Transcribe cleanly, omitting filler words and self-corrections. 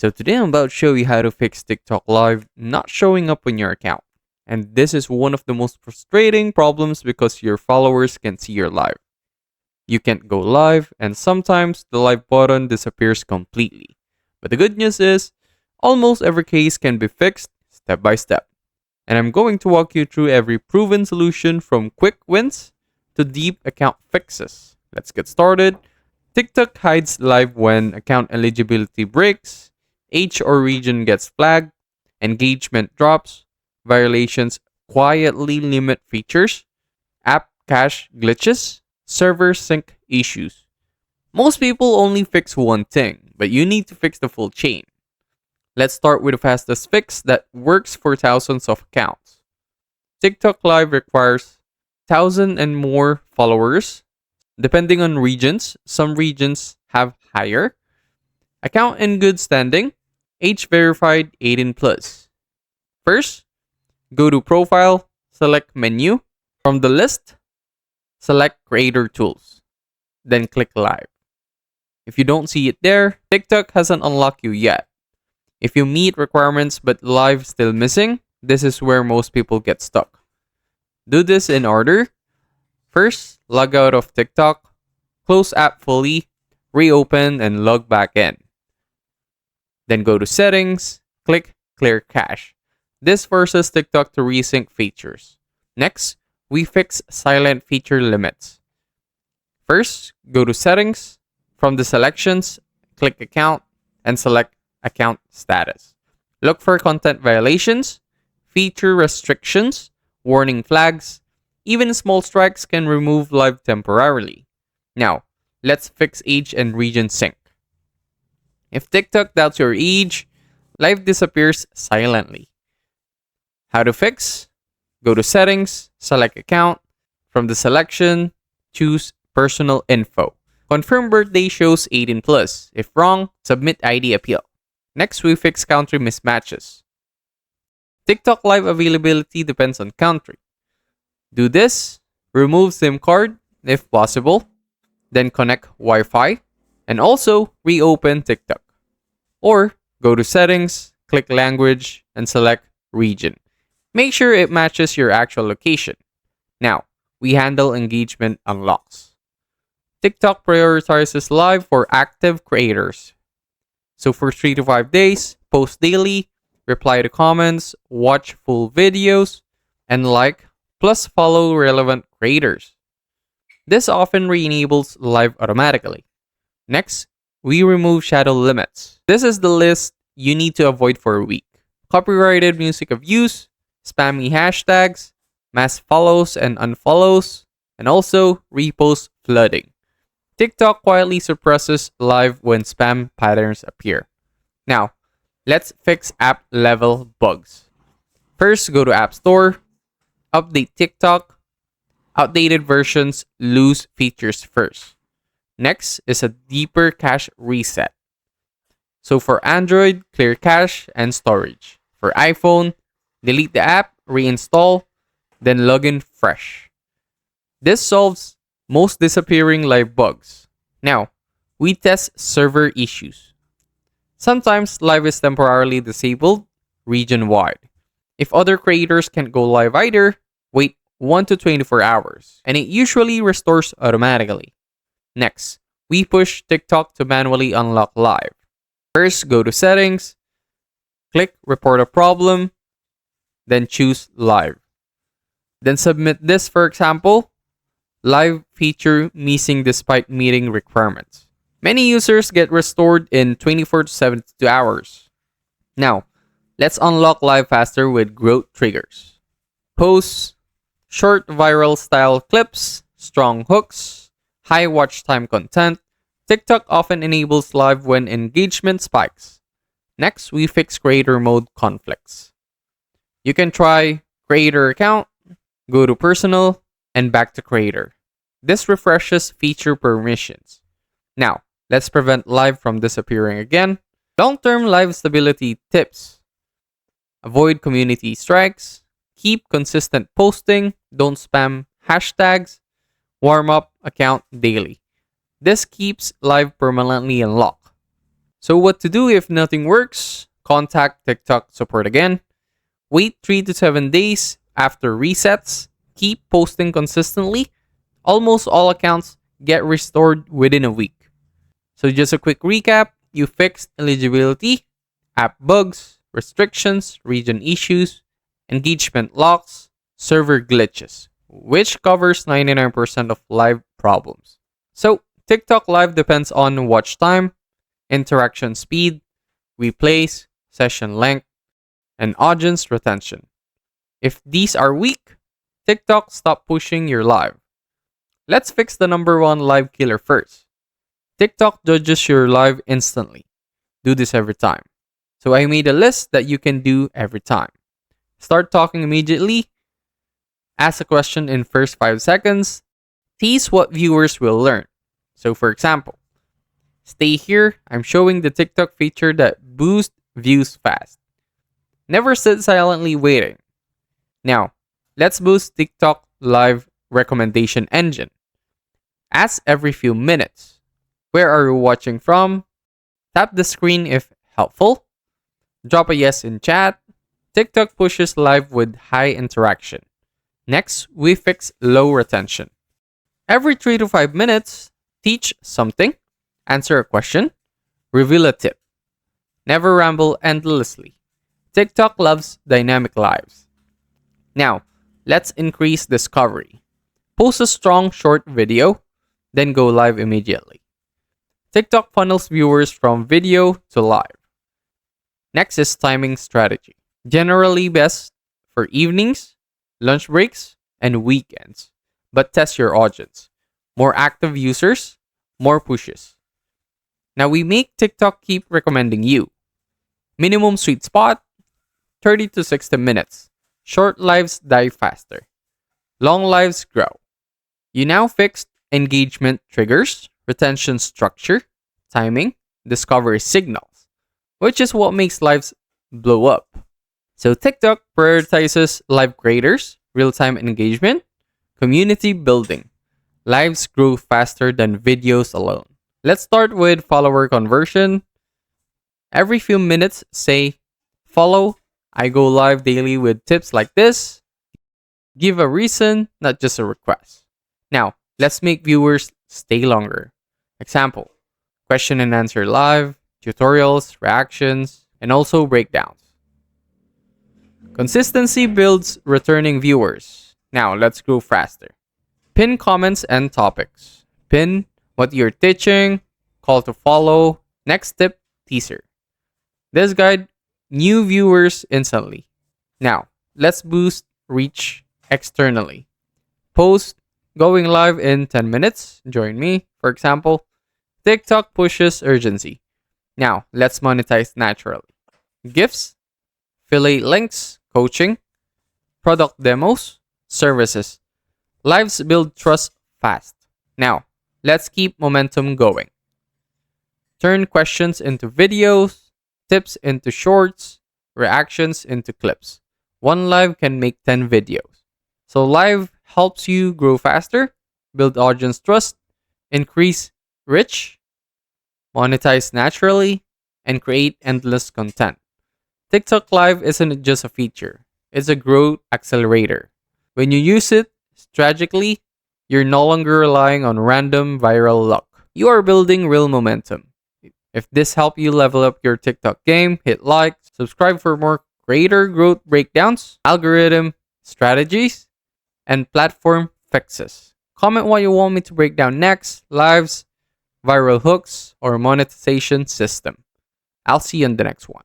So today I'm about to show you how to fix TikTok Live not showing up on your account. And this is one of the most frustrating problems because your followers can see your live. You can't go live and sometimes the live button disappears completely. But the good news is, almost every case can be fixed step by step. And I'm going to walk you through every proven solution from quick wins to deep account fixes. Let's get started. TikTok hides live when account eligibility breaks, age or region gets flagged, engagement drops, violations quietly limit features, app cache glitches, server sync issues. Most people only fix one thing, but you need to fix the full chain. Let's start with the fastest fix that works for thousands of accounts. TikTok Live requires 1,000 and more followers. Depending on regions, some regions have higher. Account in good standing, age verified 18 plus. First, go to Profile, select Menu. From the list, select Creator Tools. Then click Live. If you don't see it there, TikTok hasn't unlocked you yet. If you meet requirements but Live still missing, this is where most people get stuck. Do this in order. First, log out of TikTok, close app fully, reopen and log back in. Then go to Settings, click Clear Cache. This forces TikTok to resync features. Next, we fix silent feature limits. First, go to Settings. From the selections, click Account and select Account Status. Look for content violations, feature restrictions, warning flags. Even small strikes can remove live temporarily. Now, let's fix age and region sync. If TikTok doubts your age, live disappears silently. How to fix? Go to Settings, select Account. From the selection, choose Personal Info. Confirm birthday shows 18 plus. If wrong, submit ID appeal. Next, we fix country mismatches. TikTok Live availability depends on country. Do this, remove SIM card if possible, then connect Wi-Fi, and also reopen TikTok. Or go to Settings, click Language, and select Region. Make sure it matches your actual location. Now, we handle engagement unlocks. TikTok prioritizes live for active creators. So for 3 to 5 days, post daily, reply to comments, watch full videos, and like, plus follow relevant creators. This often re-enables live automatically. Next, we remove shadow limits. This is the list you need to avoid for a week. Copyrighted music abuse, spammy hashtags, mass follows and unfollows, and also repost flooding. TikTok quietly suppresses live when spam patterns appear. Now, let's fix app level bugs. First, go to App Store, update TikTok. Outdated versions lose features first. Next is a deeper cache reset. So for Android, clear cache and storage. For iPhone, delete the app, reinstall, then log in fresh. This solves most disappearing live bugs. Now, we test server issues. Sometimes live is temporarily disabled region-wide. If other creators can't go live either, wait 1 to 24 hours, and it usually restores automatically. Next, we push TikTok to manually unlock live. First, go to Settings, click Report a Problem, then choose Live. Then submit this, for example, live feature missing despite meeting requirements. Many users get restored in 24 to 72 hours. Now, let's unlock live faster with growth triggers. Posts, short viral style clips, strong hooks, high watch time content. TikTok often enables live when engagement spikes. Next, we fix creator mode conflicts. You can try creator account, go to personal, and back to creator. This refreshes feature permissions. Now, let's prevent live from disappearing again. Long-term live stability tips. Avoid community strikes. Keep consistent posting. Don't spam hashtags. Warm up account daily. This keeps live permanently unlocked. So what to do if nothing works? Contact TikTok support again. Wait 3 to 7 days after resets. Keep posting consistently. Almost all accounts get restored within a week. So just a quick recap, you fixed eligibility, app bugs, restrictions, region issues, engagement locks, server glitches, which covers 99% of live problems. So TikTok Live depends on watch time, interaction speed, replays, session length, and audience retention. If these are weak, TikTok stop pushing your live. Let's fix the number one live killer first. TikTok judges your live instantly. Do this every time. So I made a list that you can do every time. Start talking immediately. Ask a question in first 5 seconds. Tease what viewers will learn. So for example, stay here, I'm showing the TikTok feature that boosts views fast. Never sit silently waiting. Now, let's boost TikTok live recommendation engine. Ask every few minutes. Where are you watching from? Tap the screen if helpful. Drop a yes in chat. TikTok pushes live with high interaction. Next, we fix low retention. Every 3 to 5 minutes, teach something, answer a question, reveal a tip. Never ramble endlessly. TikTok loves dynamic lives. Now, let's increase discovery. Post a strong short video, then go live immediately. TikTok funnels viewers from video to live. Next is timing strategy. Generally best for evenings, lunch breaks, and weekends. But test your audience. More active users, more pushes. Now we make TikTok keep recommending you. Minimum sweet spot, 30 to 60 minutes. Short lives die faster. Long lives grow. You now fixed engagement triggers, retention structure, timing, discovery signals, which is what makes lives blow up. So TikTok prioritizes live creators, real-time engagement, community building. Lives grow faster than videos alone. Let's start with follower conversion. Every few minutes, say, follow. I go live daily with tips like this. Give a reason, not just a request. Now, let's make viewers stay longer. Example, question and answer live, tutorials, reactions, and also breakdowns. Consistency builds returning viewers. Now, let's grow faster. Pin comments and topics. Pin what you're teaching, call to follow, next tip, teaser. This guide new viewers instantly. Now, let's boost reach externally. Post going live in 10 minutes. Join me, for example. TikTok pushes urgency. Now, let's monetize naturally. Gifts, affiliate links, coaching, product demos, services. Lives build trust fast. Now, let's keep momentum going. Turn questions into videos, tips into shorts, reactions into clips. One live can make 10 videos. So live helps you grow faster, build audience trust, increase reach, monetize naturally, and create endless content. TikTok Live isn't just a feature, it's a growth accelerator. When you use it strategically, you're no longer relying on random viral luck. You are building real momentum. If this helped you level up your TikTok game, hit like, subscribe for more creator growth breakdowns, algorithm strategies, and platform fixes. Comment what you want me to break down next, lives, viral hooks, or monetization system. I'll see you on the next one.